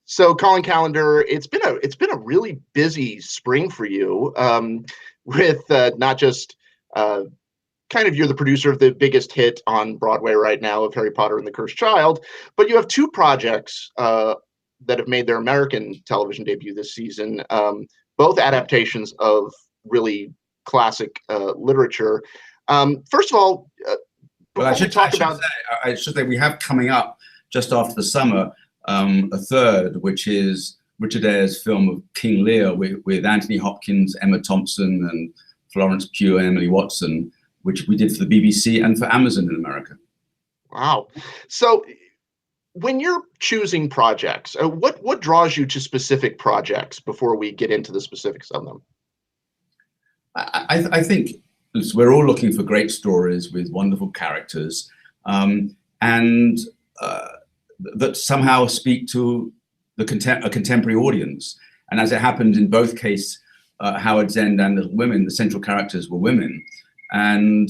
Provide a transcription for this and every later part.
So, Colin Callender, it's been a really busy spring for you, with not just kind of you're the producer of the biggest hit on Broadway right now of Harry Potter and the Cursed Child, but you have two projects that have made their American television debut this season, both adaptations of really classic literature. First of all, Well, I should say we have coming up just after the summer a third, which is Richard Eyre's film of King Lear with Anthony Hopkins, Emma Thompson, and Florence Pugh and Emily Watson, which we did for the BBC and for Amazon in America. Wow. So when you're choosing projects, what draws you to specific projects before we get into the specifics of them? I think we're all looking for great stories with wonderful characters, and that somehow speak to a contemporary audience. And as it happened in both cases, Howard's End and Little Women, the central characters were women. And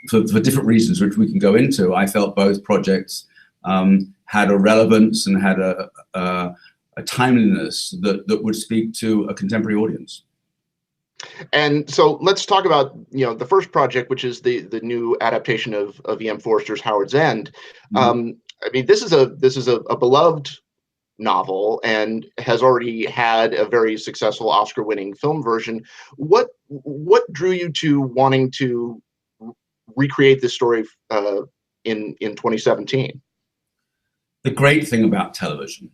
for different reasons, which we can go into, I felt both projects had a relevance and had a timeliness that would speak to a contemporary audience. And so let's talk about, the first project, which is the new adaptation of E.M. Forster's Howard's End. I mean, this is a beloved novel and has already had a very successful Oscar-winning film version. What drew you to wanting to recreate this story in 2017? The great thing about television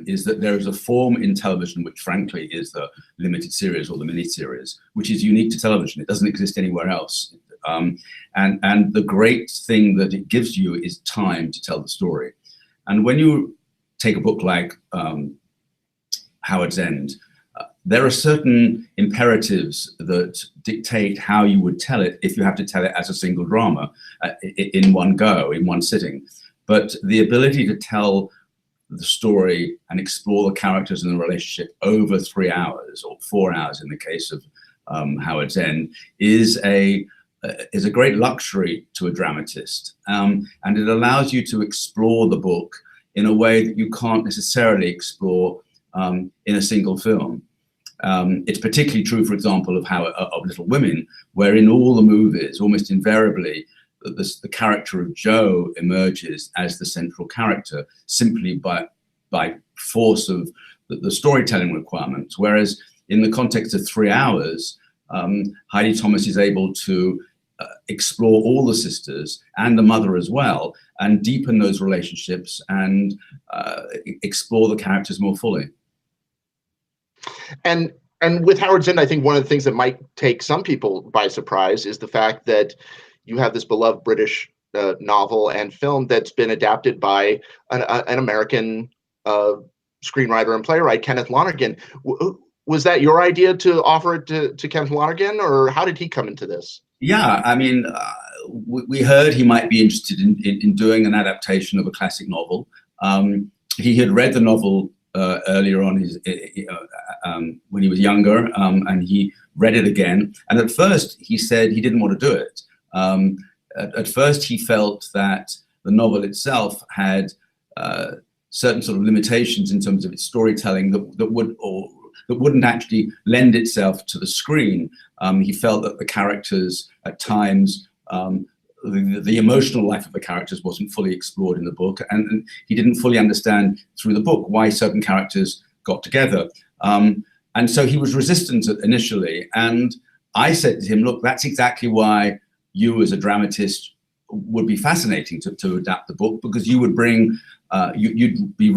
is that there is a form in television which frankly is the limited series or the mini-series, which is unique to television. It doesn't exist anywhere else. And the great thing that it gives you is time to tell the story. And when you take a book like Howard's End, there are certain imperatives that dictate how you would tell it if you have to tell it as a single drama in one go, in one sitting. But the ability to tell the story and explore the characters and the relationship over 3 hours or 4 hours in the case of Howard's End is a great luxury to a dramatist, and it allows you to explore the book in a way that you can't necessarily explore in a single film. It's particularly true, for example, of Little Women, where in all the movies, almost invariably, the character of Jo emerges as the central character simply by force of the storytelling requirements. Whereas in the context of 3 hours, Heidi Thomas is able to explore all the sisters and the mother as well, and deepen those relationships and explore the characters more fully. And with Howard's End, I think one of the things that might take some people by surprise is the fact that you have this beloved British novel and film that's been adapted by an American screenwriter and playwright, Kenneth Lonergan. Was that your idea to offer it to Kenneth Lonergan, or how did he come into this? Yeah, I mean, we heard he might be interested in doing an adaptation of a classic novel. He had read the novel earlier on when he was younger, and he read it again. And at first he said he didn't want to do it. At first he felt that the novel itself had certain sort of limitations in terms of its storytelling that wouldn't actually lend itself to the screen. He felt that the characters at times, the emotional life of the characters wasn't fully explored in the book, and he didn't fully understand through the book why certain characters got together. And so he was resistant initially, and I said to him, look, that's exactly why you as a dramatist would be fascinating to adapt the book, because you would bring, you'd be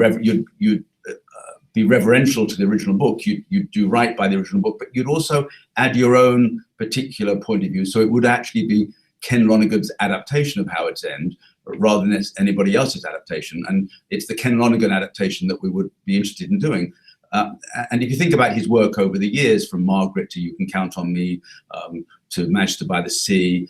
reverential to the original book, you'd do right by the original book, but you'd also add your own particular point of view. So it would actually be Ken Lonergan's adaptation of Howard's End rather than anybody else's adaptation. And it's the Ken Lonergan adaptation that we would be interested in doing. And if you think about his work over the years, from Margaret to You Can Count on Me, to Manchester by the Sea,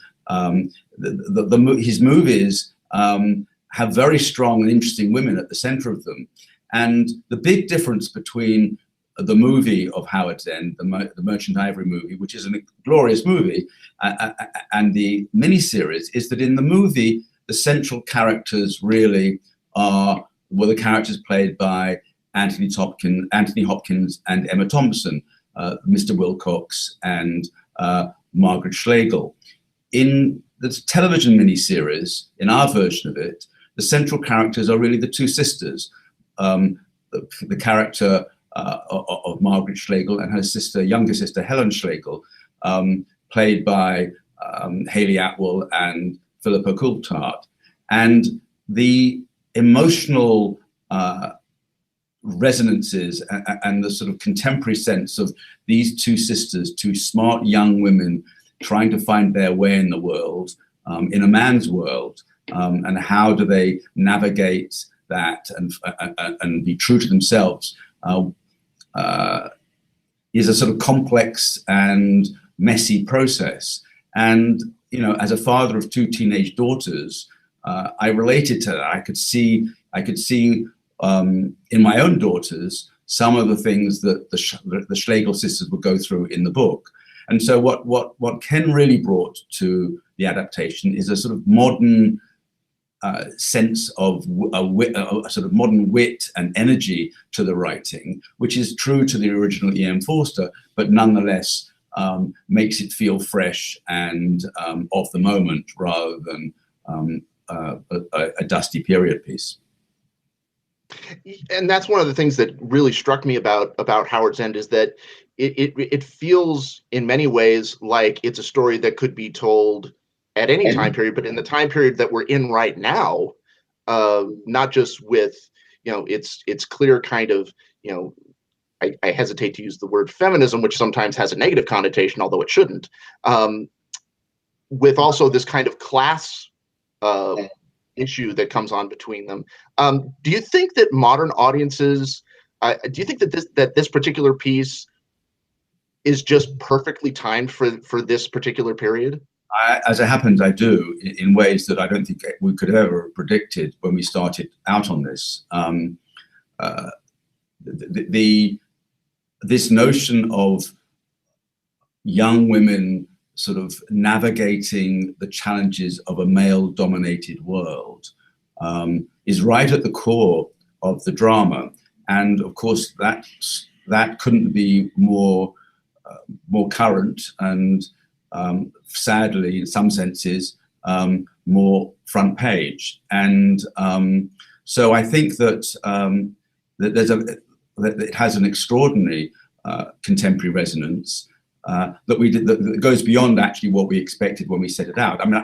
his movies have very strong and interesting women at the center of them. And the big difference between the movie of Howard's End, the Merchant Ivory movie, which is a glorious movie, and the miniseries, is that in the movie, the central characters really were the characters played by Anthony Hopkins and Emma Thompson, Mr. Wilcox and Margaret Schlegel. In the television miniseries, in our version of it, the central characters are really the two sisters. The character of Margaret Schlegel and her younger sister, Helen Schlegel, played by Hayley Atwell and Philippa Coulthard. And the emotional resonances and the sort of contemporary sense of these two sisters, two smart young women trying to find their way in the world, in a man's world, and how do they navigate that and be true to themselves, is a sort of complex and messy process. And, you know, as a father of two teenage daughters, I related to that. I could see in my own daughters some of the things that the Schlegel sisters would go through in the book. And so what Ken really brought to the adaptation is a sort of modern sense of a sort of modern wit and energy to the writing, which is true to the original E.M. Forster, but nonetheless makes it feel fresh and of the moment rather than a dusty period piece. And that's one of the things that really struck me about Howard's End, is that it feels in many ways like it's a story that could be told at any time period, but in the time period that we're in right now, not just with, you know, it's clear kind of, you know, I hesitate to use the word feminism, which sometimes has a negative connotation, although it shouldn't, with also this kind of class issue that comes on between them. Do you think that modern audiences, do you think that this particular piece is just perfectly timed for this particular period? As it happens, I do, in ways that I don't think we could have ever predicted when we started out on this. This notion of young women sort of navigating the challenges of a male-dominated world is right at the core of the drama. And of course, that couldn't be more current and sadly, in some senses, more front page. And so I think that that it has an extraordinary contemporary resonance that goes beyond actually what we expected when we set it out. I mean,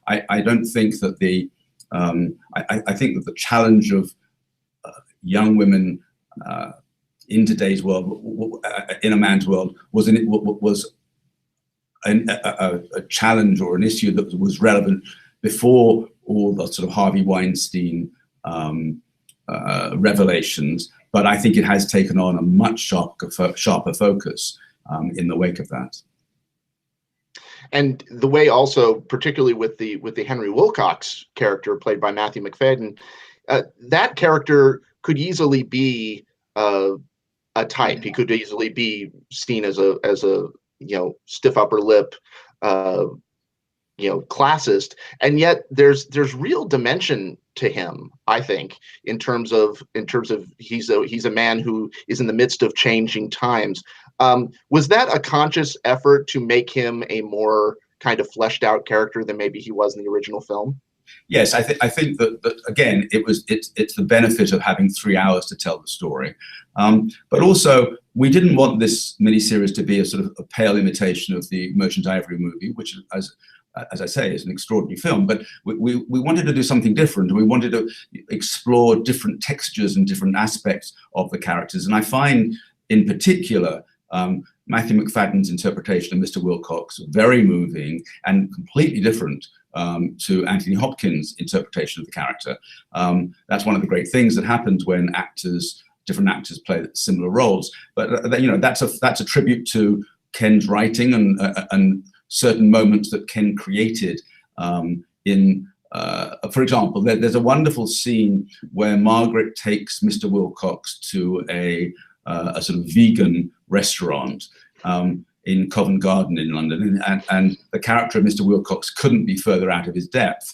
I don't think that I think that the challenge of young women in today's world, in a man's world, was a challenge or an issue that was relevant before all the sort of Harvey Weinstein revelations, but I think it has taken on a much sharper focus in the wake of that. And the way also, particularly with the Henry Wilcox character played by Matthew Macfadyen, that character could easily be a type. He could easily be seen as a you know, stiff upper lip, you know, classist, and yet there's real dimension to him, I think, in terms of he's a man who is in the midst of changing times. Was that a conscious effort to make him a more kind of fleshed out character than maybe he was in the original film? Yes, I think that again, it's the benefit of having 3 hours to tell the story, but also we didn't want this miniseries to be a sort of a pale imitation of the Merchant Ivory movie, which, as I say, is an extraordinary film. But we wanted to do something different. We wanted to explore different textures and different aspects of the characters. And I find, in particular, Matthew Macfadyen's interpretation of Mr. Wilcox very moving and completely different to Anthony Hopkins' interpretation of the character. That's one of the great things that happens when different actors play similar roles. But you know, that's a tribute to Ken's writing and certain moments that Ken created. For example, there's a wonderful scene where Margaret takes Mr. Wilcox to a sort of vegan restaurant in Covent Garden in London, and the character of Mr. Wilcox couldn't be further out of his depth.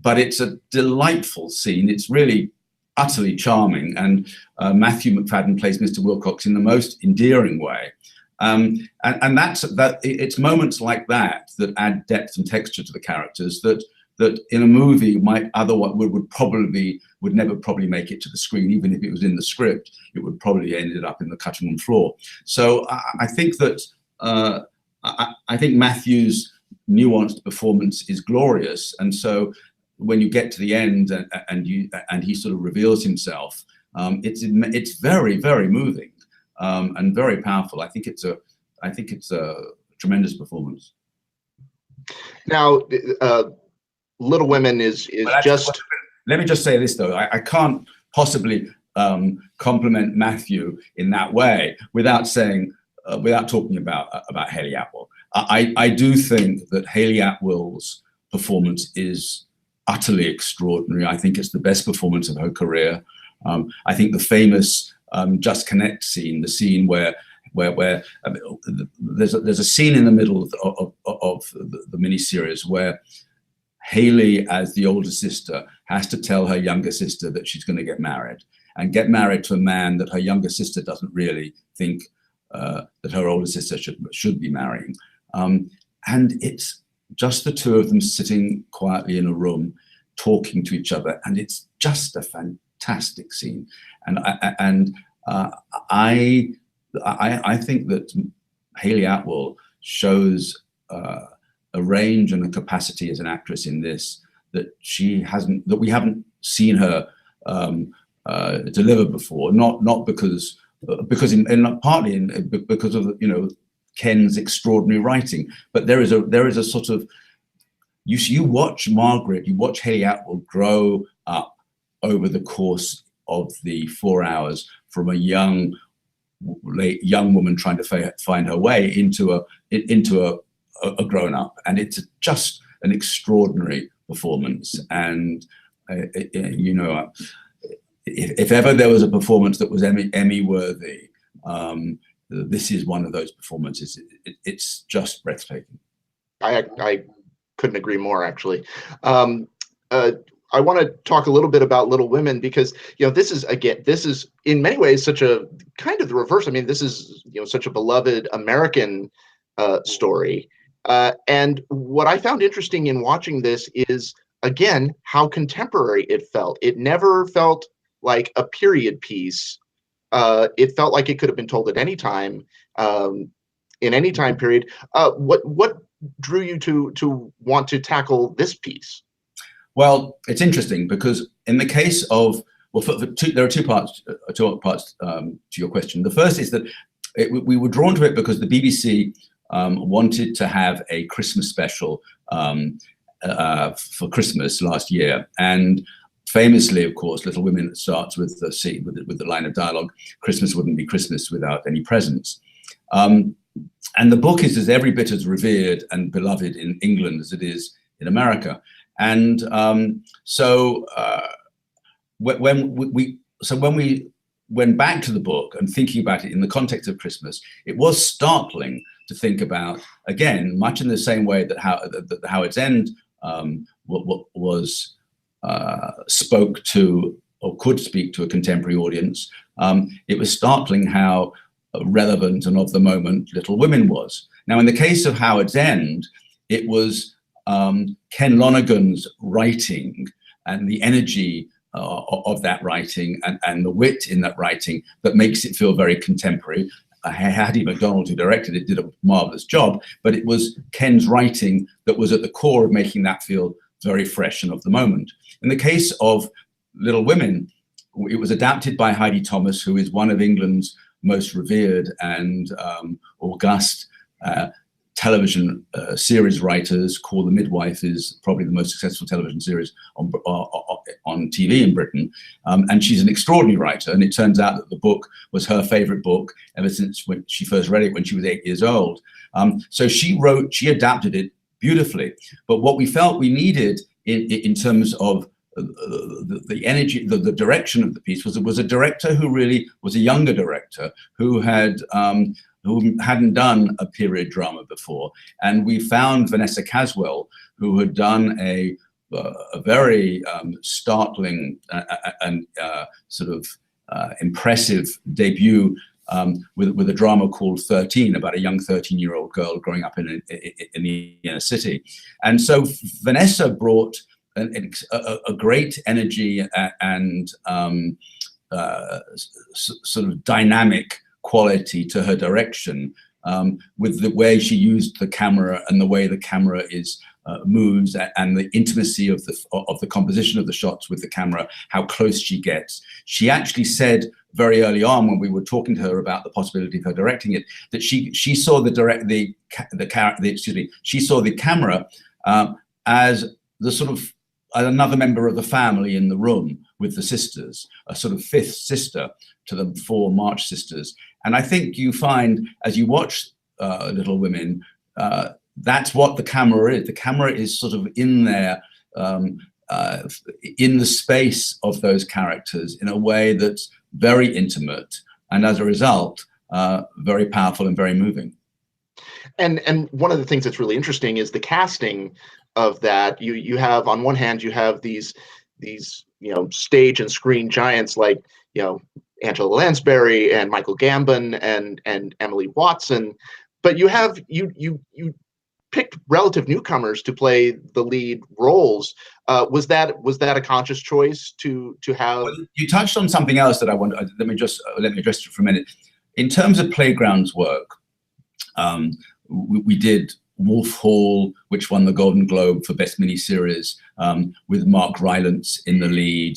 but it's a delightful scene. It's really utterly charming, and Matthew McFadden plays Mr. Wilcox in the most endearing way. And it's moments like that that add depth and texture to the characters that in a movie might otherwise would never probably make it to the screen. Even if it was in the script, it would probably ended up in the cutting room floor. So I think that I think Matthew's nuanced performance is glorious, and so when you get to the end and he sort of reveals himself, it's very, very moving and very powerful. I think it's a tremendous performance. Now, Little Women is just. Let me just say this though: I can't possibly compliment Matthew in that way without saying, without talking about Hayley Atwell. I do think that Hayley Atwell's performance is utterly extraordinary. I think it's the best performance of her career. I think the famous Just Connect scene, the scene where there's a scene in the middle of the miniseries where Hayley, as the older sister, has to tell her younger sister that she's going to get married to a man that her younger sister doesn't really think that her older sister should be marrying. And it's just the two of them sitting quietly in a room, talking to each other, and it's just a fantastic scene. And I think that Hayley Atwell shows a range and a capacity as an actress in this that we haven't seen her deliver before. Not because partly because of Ken's extraordinary writing, but there is a sort of you watch Margaret, you watch Hayley Atwell grow up over the course of the 4 hours from a young woman trying to find her way into a grown up, and it's just an extraordinary performance. And if ever there was a performance that was Emmy worthy, this is one of those performances. It's just breathtaking. I couldn't agree more, actually. I want to talk a little bit about Little Women, because this is in many ways such a kind of the reverse. I mean, this is such a beloved American story, and what I found interesting in watching this is, again, how contemporary it felt. It never felt like a period piece. It felt like it could have been told at any time, in any time period. What drew you to want to tackle this piece? Well, it's interesting because in the case of, there are two parts to your question. The first is that we were drawn to it because the BBC wanted to have a Christmas special for Christmas last year, and famously, of course, Little Women starts with the scene with the line of dialogue: "Christmas wouldn't be Christmas without any presents." And the book is every bit as revered and beloved in England as it is in America. And so when we went back to the book and thinking about it in the context of Christmas, it was startling to think about, again, much in the same way that Howard's End was spoke to or could speak to a contemporary audience. It was startling how relevant and of the moment Little Women was. Now, in the case of Howard's End, it was Ken Lonergan's writing and the energy of that writing and the wit in that writing that makes it feel very contemporary. Hattie MacDonald, who directed it, did a marvelous job, but it was Ken's writing that was at the core of making that feel very fresh and of the moment. In the case of Little Women, it was adapted by Heidi Thomas, who is one of England's most revered and august television series writers. Call the Midwife is probably the most successful television series on TV in Britain. And she's an extraordinary writer. And it turns out that the book was her favorite book ever since when she first read it when she was 8 years old. So she adapted it beautifully. But what we felt we needed in terms of the energy, the direction of the piece was a director who really was a younger director who hadn't done a period drama before. And we found Vanessa Caswell, who had done a a very startling and sort of impressive debut with a drama called 13, about a young 13-year-old girl growing up in the inner city. And so Vanessa brought a great energy and sort of dynamic quality to her direction, with the way she used the camera and the way the camera moves, and the intimacy of the composition of the shots with the camera, how close she gets. She actually said very early on, when we were talking to her about the possibility of her directing it, that she saw she saw the camera as the sort of another member of the family in the room with the sisters, a sort of fifth sister to the four March sisters. And I think you find, as you watch Little Women, that's what the camera is. The camera is sort of in there, in the space of those characters in a way that's very intimate, and as a result, very powerful and very moving. And one of the things that's really interesting is the casting of that. You have, on one hand, you have these stage and screen giants like Angela Lansbury and Michael Gambon and Emily Watson, but you picked relative newcomers to play the lead roles. Was that a conscious choice to have? Well, you touched on something else that I want. Let me address it for a minute. In terms of Playground's work, we did Wolf Hall, which won the Golden Globe for Best Miniseries, with Mark Rylance in the lead.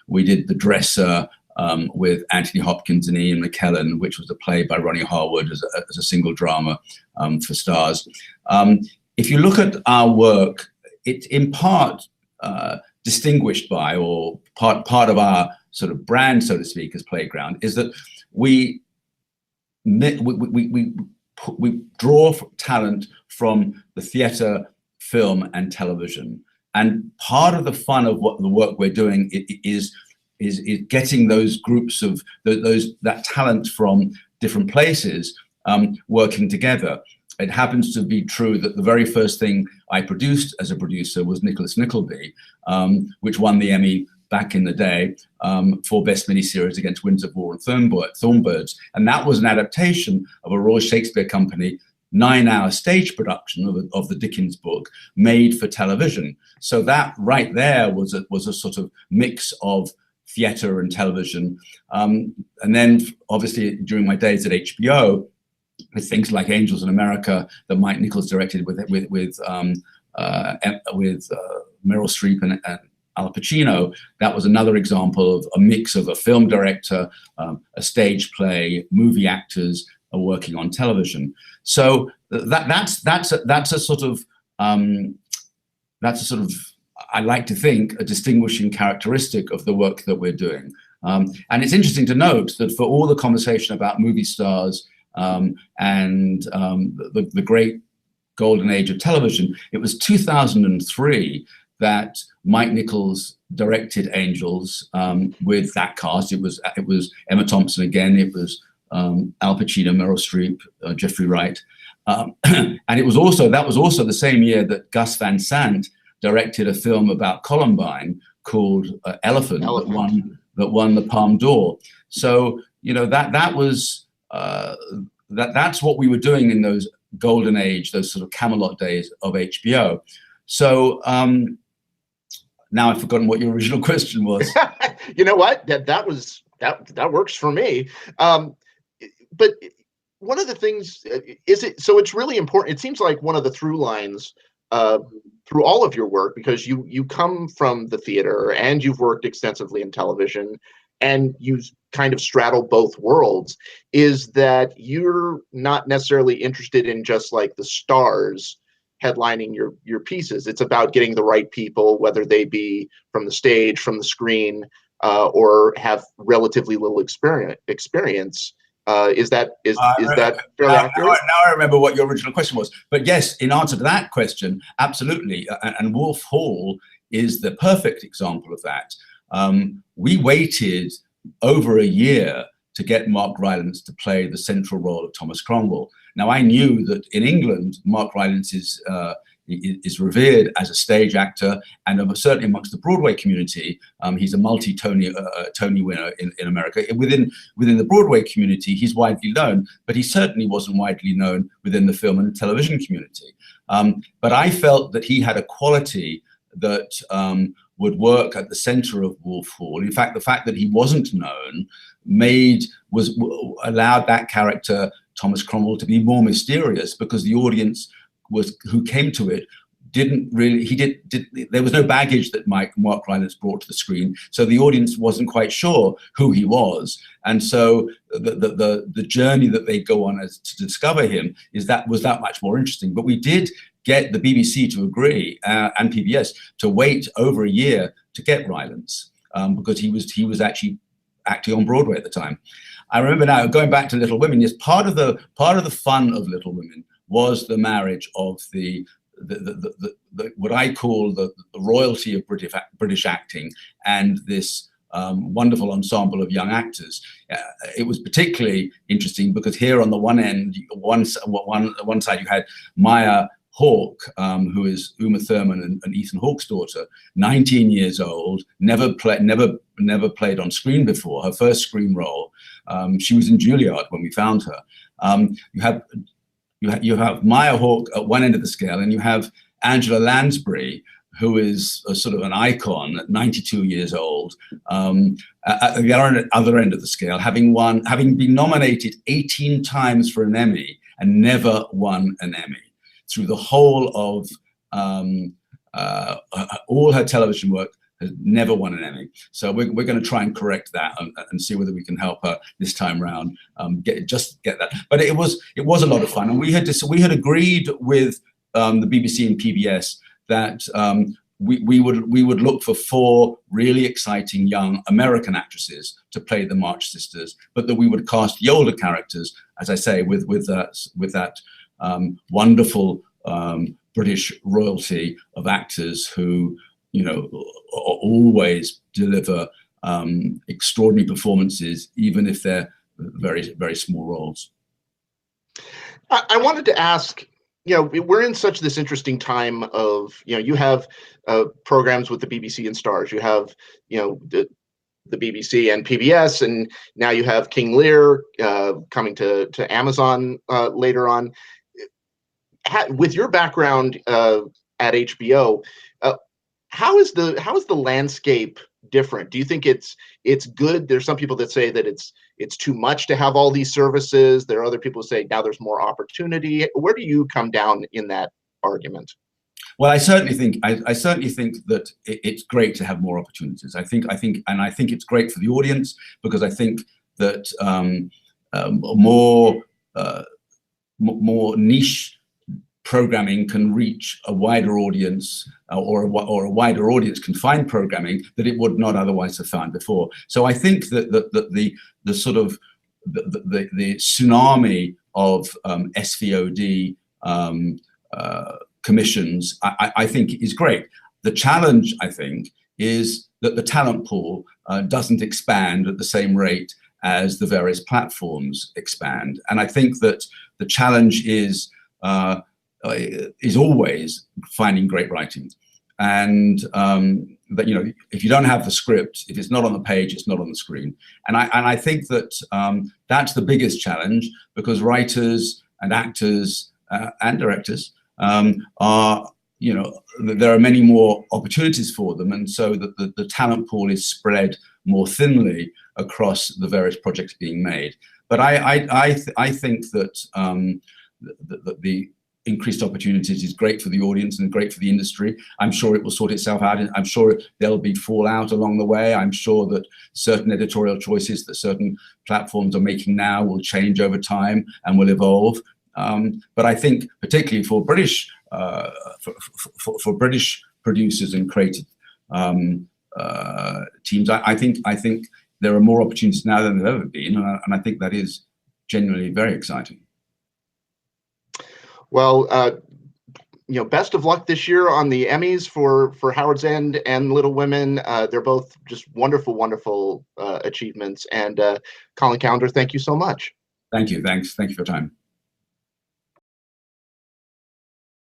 We did The Dresser with Anthony Hopkins and Ian McKellen, which was a play by Ronnie Harwood as a single drama for Stars. If you look at our work, it's in part distinguished by, or part of our sort of brand, so to speak, as Playground, is that we draw talent from the theatre, film, and television. And part of the fun of what the work we're doing is getting those groups of that talent from different places working together. It happens to be true that the very first thing I produced as a producer was Nicholas Nickleby, which won the Emmy back in the day for Best Miniseries against Winds of War and Thornbirds. And that was an adaptation of a Royal Shakespeare Company 9-hour stage production of the Dickens book made for television. So that right there was a sort of mix of theatre and television. And then obviously during my days at HBO, with things like Angels in America that Mike Nichols directed with Meryl Streep and Al Pacino, that was another example of a mix of a film director, a stage play, movie actors working on television. So that's a sort of I like to think a distinguishing characteristic of the work that we're doing. And it's interesting to note that for all the conversation about movie stars and the great golden age of television, it was 2003 that Mike Nichols directed Angels with that cast. It was Emma Thompson again. It was Al Pacino, Meryl Streep, Jeffrey Wright, and that was also the same year that Gus Van Sant directed a film about Columbine called Elephant. That won the Palme d'Or. So that's what we were doing in those golden age, those sort of Camelot days of HBO. So now I've forgotten what your original question was. You know what? That works for me. But one of the things it's really important. It seems like one of the through lines through all of your work, because you come from the theater and you've worked extensively in television and you kind of straddle both worlds, is that you're not necessarily interested in just like the stars headlining your pieces. It's about getting the right people, whether they be from the stage, from the screen, or have relatively little experience. Is that fairly accurate? Now I remember what your original question was. But yes, in answer to that question, absolutely. And Wolf Hall is the perfect example of that. We waited over a year to get Mark Rylance to play the central role of Thomas Cromwell. Now, I knew that in England, Mark Rylance is is revered as a stage actor, and certainly amongst the Broadway community, he's a multi-Tony Tony winner in America. Within the Broadway community, he's widely known, but he certainly wasn't widely known within the film and television community. But I felt that he had a quality that would work at the center of Wolf Hall. In fact, the fact that he wasn't known allowed that character, Thomas Cromwell, to be more mysterious, because the audience who came to it didn't really, there was no baggage that Mark Rylance brought to the screen, so the audience wasn't quite sure who he was. And so the journey that they go on as to discover him was that much more interesting. But we did get the BBC to agree, and PBS, to wait over a year to get Rylance, because he was actually acting on Broadway at the time. I remember now, going back to Little Women, yes, part of the fun of Little Women was the marriage of the what I call the royalty of British acting and this wonderful ensemble of young actors. It was particularly interesting because here on the one end, one side, you had Maya Hawke, who is Uma Thurman and Ethan Hawke's daughter, 19 years old, never played on screen before. Her first screen role, she was in Juilliard when we found her. You have Maya Hawke at one end of the scale, and you have Angela Lansbury, who is a sort of an icon at 92 years old, at the other end of the scale, having been nominated 18 times for an Emmy and never won an Emmy through the whole of all her television work. Has never won an Emmy. So we're going to try and correct that and see whether we can help her this time round get that. But it was a lot of fun, and we had agreed with the BBC and PBS that we would look for 4 really exciting young American actresses to play the March sisters, but that we would cast the older characters, as I say, with that wonderful British royalty of actors who, you know, always deliver extraordinary performances, even if they're very, very small roles. I wanted to ask, you know, we're in such this interesting time of, you know, you have programs with the BBC and Stars, you have, you know, the BBC and PBS, and now you have King Lear coming to Amazon later on. With your background at HBO, how is the landscape different? Do you think it's good? There's some people that say that it's too much to have all these services. There are other people who say now there's more opportunity. Where do you come down in that argument? Well, I certainly think that it's great to have more opportunities. I think it's great for the audience, because I think that more niche programming can reach a wider audience, or a wider audience can find programming that it would not otherwise have found before. So I think that the sort of the tsunami of SVOD commissions, I think is great. The challenge, I think, is that the talent pool doesn't expand at the same rate as the various platforms expand. And I think that the challenge is always finding great writing, and that, you know, if you don't have the script, if it's not on the page, it's not on the screen. And I think that that's the biggest challenge, because writers and actors and directors are, you know, there are many more opportunities for them, and so that the talent pool is spread more thinly across the various projects being made. But I think that the increased opportunities is great for the audience and great for the industry. I'm sure it will sort itself out. I'm sure there'll be fallout along the way. I'm sure that certain editorial choices that certain platforms are making now will change over time and will evolve. But I think, particularly for British for British producers and creative teams, I think there are more opportunities now than there have ever been, and I think that is genuinely very exciting. Well, you know, best of luck this year on the Emmys for Howard's End and Little Women. They're both just wonderful, wonderful achievements. And Colin Callender, thank you so much. Thank you. Thanks. Thank you for your time.